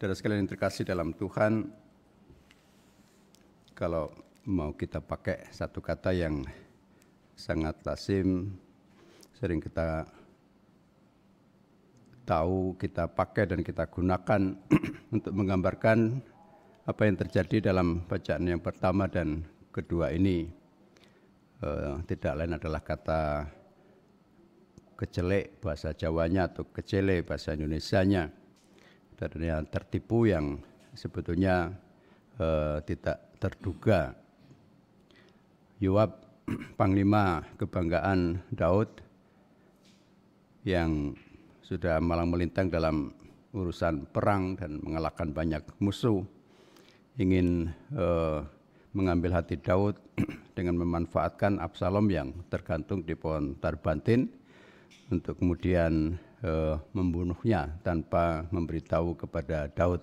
Saudara sekalian yang terkasih dalam Tuhan, kalau mau kita pakai satu kata yang sangat lazim, sering kita tahu, kita pakai dan kita gunakan untuk menggambarkan apa yang terjadi dalam bacaan yang pertama dan kedua ini. Tidak lain adalah kata kecelek bahasa Jawanya atau kecele bahasa Indonesianya. Dan yang tertipu yang sebetulnya tidak terduga. Yoab, panglima kebanggaan Daud yang sudah malang melintang dalam urusan perang dan mengalahkan banyak musuh, ingin mengambil hati Daud dengan memanfaatkan Absalom yang tergantung di pohon tarbantin untuk kemudian membunuhnya tanpa memberitahu kepada Daud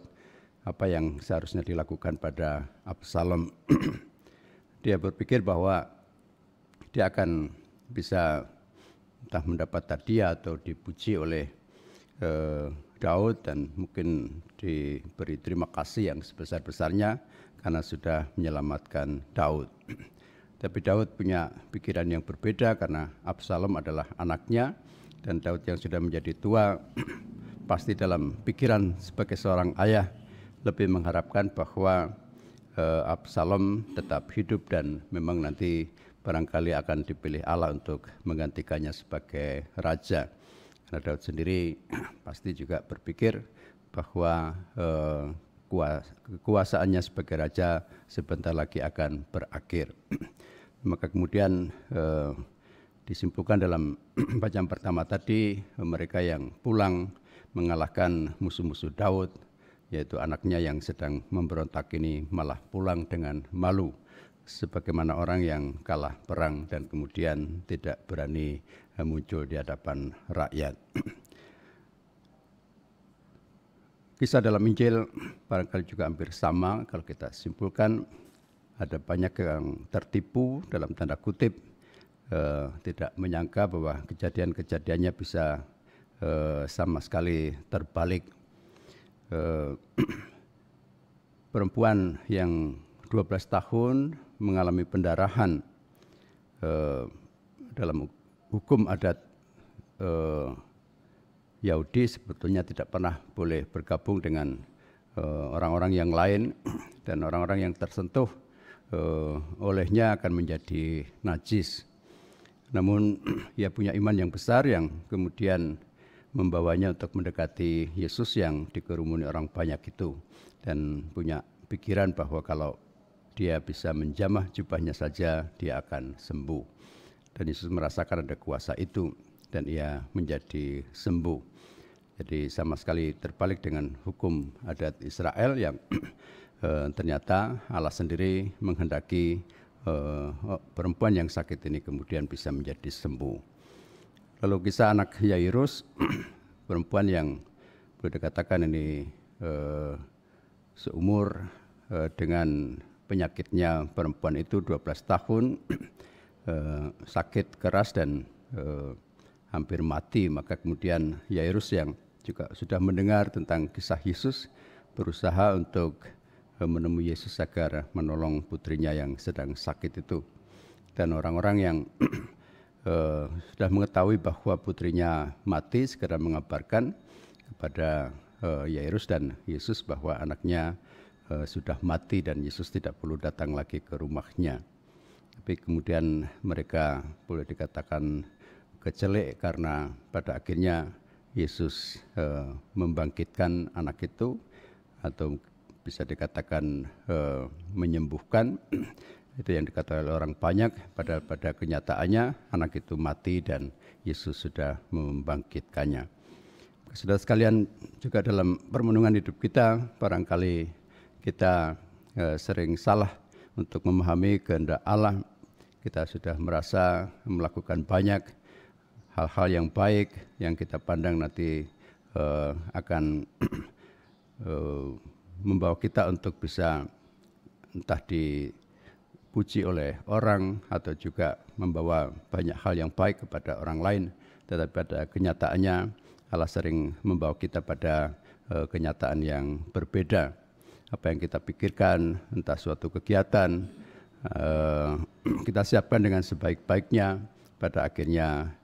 apa yang seharusnya dilakukan pada Absalom. Dia berpikir bahwa dia akan bisa entah mendapat hadiah atau dipuji oleh Daud dan mungkin diberi terima kasih yang sebesar-besarnya karena sudah menyelamatkan Daud. Tapi Daud punya pikiran yang berbeda karena Absalom adalah anaknya dan Daud yang sudah menjadi tua pasti dalam pikiran sebagai seorang ayah lebih mengharapkan bahwa Absalom tetap hidup dan memang nanti barangkali akan dipilih Allah untuk menggantikannya sebagai raja. Karena Daud sendiri pasti juga berpikir bahwa kekuasaannya sebagai raja sebentar lagi akan berakhir. Maka kemudian disimpulkan dalam bacaan pertama tadi, mereka yang pulang mengalahkan musuh-musuh Daud, yaitu anaknya yang sedang memberontak ini malah pulang dengan malu, sebagaimana orang yang kalah perang dan kemudian tidak berani muncul di hadapan rakyat. Kisah dalam Injil barangkali juga hampir sama kalau kita simpulkan. Ada banyak yang tertipu dalam tanda kutip, tidak menyangka bahwa kejadian-kejadiannya bisa sama sekali terbalik. Perempuan yang 12 tahun mengalami pendarahan dalam hukum adat Yahudi sebetulnya tidak pernah boleh bergabung dengan orang-orang yang lain dan orang-orang yang tersentuh olehnya akan menjadi najis. Namun ia punya iman yang besar yang kemudian membawanya untuk mendekati Yesus yang dikerumuni orang banyak itu dan punya pikiran bahwa kalau dia bisa menjamah jubahnya saja dia akan sembuh. Dan Yesus merasakan ada kuasa itu dan ia menjadi sembuh. Jadi sama sekali terbalik dengan hukum adat Israel yang ternyata Allah sendiri menghendaki perempuan yang sakit ini kemudian bisa menjadi sembuh. Lalu kisah anak Yairus, perempuan yang boleh dikatakan ini seumur dengan penyakitnya perempuan itu 12 tahun, sakit keras dan hampir mati. Maka kemudian Yairus yang juga sudah mendengar tentang kisah Yesus berusaha untuk menemui Yesus agar menolong putrinya yang sedang sakit itu. Dan orang-orang yang sudah mengetahui bahwa putrinya mati segera mengabarkan kepada Yairus dan Yesus bahwa anaknya sudah mati dan Yesus tidak perlu datang lagi ke rumahnya. Tapi kemudian mereka boleh dikatakan kecelek karena pada akhirnya Yesus membangkitkan anak itu atau bisa dikatakan menyembuhkan. Itu yang dikatakan oleh orang banyak, pada kenyataannya anak itu mati dan Yesus sudah membangkitkannya. Saudara sekalian, juga dalam permenungan hidup kita barangkali kita sering salah untuk memahami kehendak Allah. Kita sudah merasa melakukan banyak hal-hal yang baik yang kita pandang nanti akan membawa kita untuk bisa entah dipuji oleh orang atau juga membawa banyak hal yang baik kepada orang lain. Tetapi pada kenyataannya Allah sering membawa kita pada kenyataan yang berbeda. Apa yang kita pikirkan, entah suatu kegiatan, kita siapkan dengan sebaik-baiknya, pada akhirnya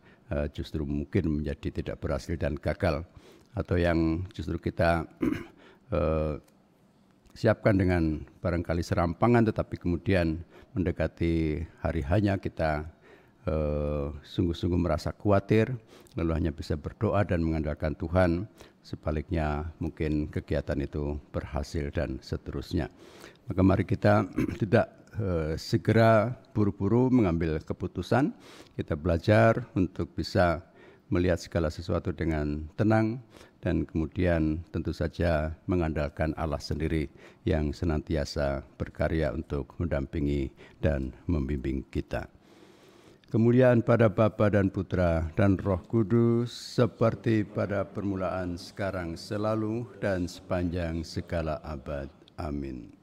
justru mungkin menjadi tidak berhasil dan gagal. Atau yang justru kita siapkan dengan barangkali serampangan, tetapi kemudian mendekati hari hanya kita sungguh-sungguh merasa khawatir, lalu hanya bisa berdoa dan mengandalkan Tuhan. Sebaliknya mungkin kegiatan itu berhasil dan seterusnya. Maka mari kita tidak segera buru-buru mengambil keputusan. Kita belajar untuk bisa melihat segala sesuatu dengan tenang dan kemudian tentu saja mengandalkan Allah sendiri yang senantiasa berkarya untuk mendampingi dan membimbing kita. Kemuliaan pada Bapa dan Putra dan Roh Kudus, seperti pada permulaan, sekarang, selalu, dan sepanjang segala abad. Amin.